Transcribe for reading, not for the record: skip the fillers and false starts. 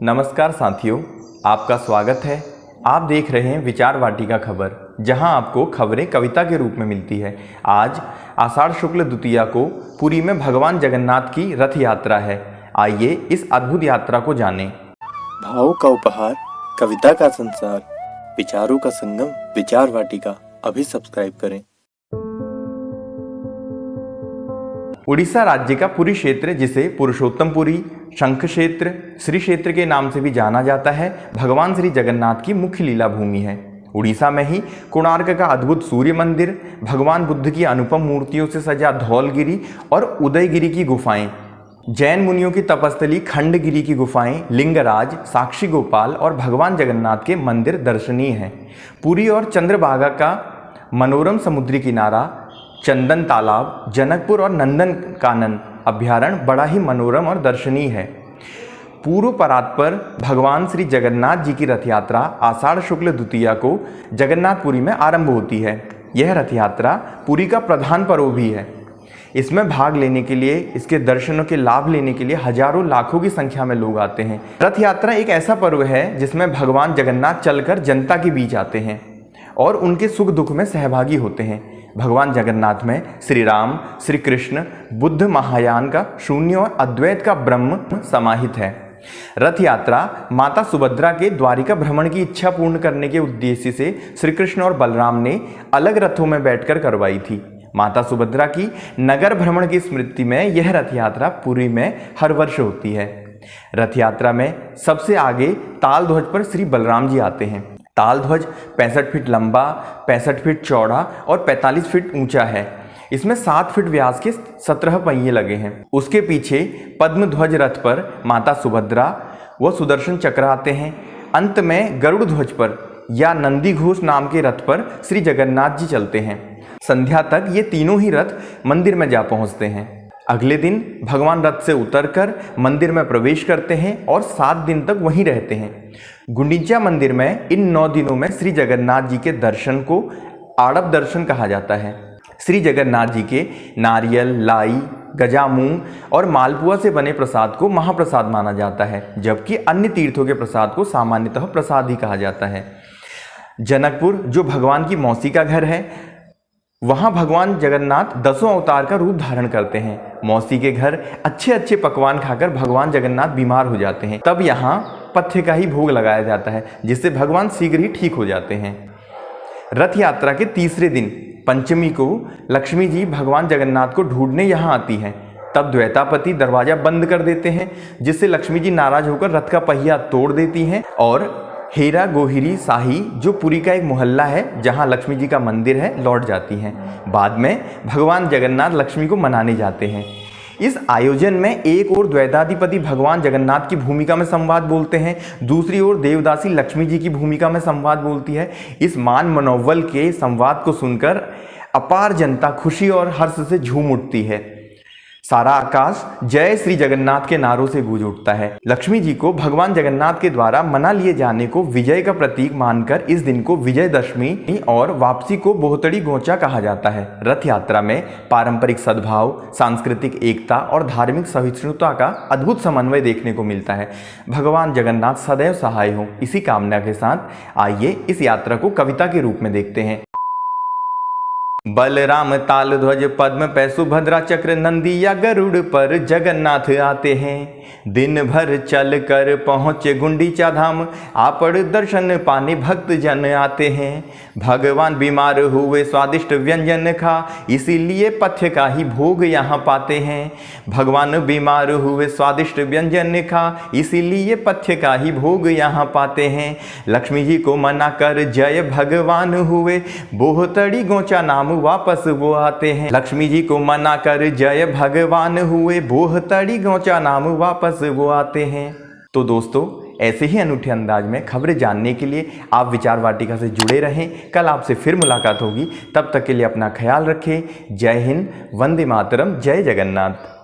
नमस्कार साथियों, आपका स्वागत है। आप देख रहे हैं विचार वाटिका खबर, जहां आपको खबरें कविता के रूप में मिलती है। आज आषाढ़ शुक्ल द्वितीया को पुरी में भगवान जगन्नाथ की रथ यात्रा है। आइए इस अद्भुत यात्रा को जानें। भावों का उपहार, कविता का संसार, विचारों का संगम, विचार वाटिका। अभी सब्सक्राइब करें। उड़ीसा राज्य का पुरी क्षेत्र, जिसे पुरुषोत्तमपुरी, शंख क्षेत्र, श्री क्षेत्र के नाम से भी जाना जाता है, भगवान श्री जगन्नाथ की मुख्य लीला भूमि है। उड़ीसा में ही कोणार्क का अद्भुत सूर्य मंदिर, भगवान बुद्ध की अनुपम मूर्तियों से सजा धौलगिरी और उदयगिरी की गुफाएं, जैन मुनियों की तपस्थली खंडगिरी की गुफाएं, लिंगराज, साक्षी गोपाल और भगवान जगन्नाथ के मंदिर दर्शनीय हैं। पुरी और चंद्रभागा का मनोरम समुद्री किनारा, चंदन तालाब, जनकपुर और नंदन कानन अभ्यारण्य बड़ा ही मनोरम और दर्शनीय है। पूर्व परात पर भगवान श्री जगन्नाथ जी की रथ यात्रा आषाढ़ शुक्ल द्वितीया को जगन्नाथपुरी में आरंभ होती है। यह रथ यात्रा पुरी का प्रधान पर्व भी है। इसमें भाग लेने के लिए, इसके दर्शनों के लाभ लेने के लिए हजारों लाखों की संख्या में लोग आते हैं। रथ यात्रा एक ऐसा पर्व है जिसमें भगवान जगन्नाथ चलकर जनता के बीच आते हैं और उनके सुख दुख में सहभागी होते हैं। भगवान जगन्नाथ में श्री राम, श्री कृष्ण, बुद्ध महायान का शून्य और अद्वैत का ब्रह्म समाहित है। रथ यात्रा माता सुभद्रा के द्वारिका भ्रमण की इच्छा पूर्ण करने के उद्देश्य से श्री कृष्ण और बलराम ने अलग रथों में बैठकर करवाई थी। माता सुभद्रा की नगर भ्रमण की स्मृति में यह रथ यात्रा पुरी में हर वर्ष होती है। रथ यात्रा में सबसे आगे ताल ध्वज पर श्री बलराम जी आते हैं। ताल ध्वज 65 फीट लंबा, 65 फीट चौड़ा और 45 फीट ऊंचा है। इसमें 7 फीट व्यास के 17 पहिए लगे हैं। उसके पीछे पद्म ध्वज रथ पर माता सुभद्रा व सुदर्शन चक्र आते हैं। अंत में गरुड़ ध्वज पर या नंदी घोष नाम के रथ पर श्री जगन्नाथ जी चलते हैं। संध्या तक ये तीनों ही रथ मंदिर में जा पहुंचते हैं। अगले दिन भगवान रथ से उतरकर मंदिर में प्रवेश करते हैं और 7 दिन तक वहीं रहते हैं। गुंडीचा मंदिर में इन 9 दिनों में श्री जगन्नाथ जी के दर्शन को आड़प दर्शन कहा जाता है। श्री जगन्नाथ जी के नारियल, लाई, गजामुंग और मालपुआ से बने प्रसाद को महाप्रसाद माना जाता है, जबकि अन्य तीर्थों के प्रसाद को सामान्यतः प्रसाद ही कहा जाता है। जनकपुर, जो भगवान की मौसी का घर है, वहाँ भगवान जगन्नाथ 10 अवतार का रूप धारण करते हैं। मौसी के घर अच्छे अच्छे पकवान खाकर भगवान जगन्नाथ बीमार हो जाते हैं, तब यहाँ पथ्य का ही भोग लगाया जाता है, जिससे भगवान शीघ्र ही ठीक हो जाते हैं। रथ यात्रा के तीसरे दिन पंचमी को लक्ष्मी जी भगवान जगन्नाथ को ढूंढने यहाँ आती हैं। तब द्वैतापति दरवाजा बंद कर देते हैं, जिससे लक्ष्मी जी नाराज होकर रथ का पहिया तोड़ देती हैं और हेरा गोहिरी साही, जो पुरी का एक मोहल्ला है जहां लक्ष्मी जी का मंदिर है, लौट जाती हैं। बाद में भगवान जगन्नाथ लक्ष्मी को मनाने जाते हैं। इस आयोजन में एक ओर द्वैताधिपति भगवान जगन्नाथ की भूमिका में संवाद बोलते हैं, दूसरी ओर देवदासी लक्ष्मी जी की भूमिका में संवाद बोलती है। इस मान मनोवल के संवाद को सुनकर अपार जनता खुशी और हर्ष से झूम उठती है। सारा आकाश जय श्री जगन्नाथ के नारों से गूंज उठता है। लक्ष्मी जी को भगवान जगन्नाथ के द्वारा मना लिए जाने को विजय का प्रतीक मानकर इस दिन को विजयदशमी और वापसी को बोहतड़ी गोचा कहा जाता है। रथ यात्रा में पारंपरिक सद्भाव, सांस्कृतिक एकता और धार्मिक सहिष्णुता का अद्भुत समन्वय देखने को मिलता है। भगवान जगन्नाथ सदैव सहाय हो, इसी कामना के साथ आइए इस यात्रा को कविता के रूप में देखते हैं। बलराम ताल ध्वज पद्म पे सुभद्रा चक्र नंदी या गरुड़ पर जगन्नाथ आते हैं। दिन भर चल कर पहुँचे गुंडीचा धाम, आपड़ दर्शन पाने भक्त जन आते हैं। भगवान बीमार हुए स्वादिष्ट व्यंजन खा, इसीलिए पथ्य का ही भोग यहाँ पाते हैं। भगवान बीमार हुए स्वादिष्ट व्यंजन खा, इसीलिए पथ्य का ही भोग यहाँ पाते हैं। लक्ष्मी जी को मना कर जय भगवान हुए, बोहतड़ी गोचा नाम वापस वो आते हैं। लक्ष्मी जी को मना कर जय भगवान हुए, बोहतड़ी गोचा नाम वापस वो आते हैं। तो दोस्तों, ऐसे ही अनूठे अंदाज में खबरें जानने के लिए आप विचार वाटिका से जुड़े रहें। कल आपसे फिर मुलाकात होगी, तब तक के लिए अपना ख्याल रखें। जय हिंद, वंदे मातरम, जय जगन्नाथ।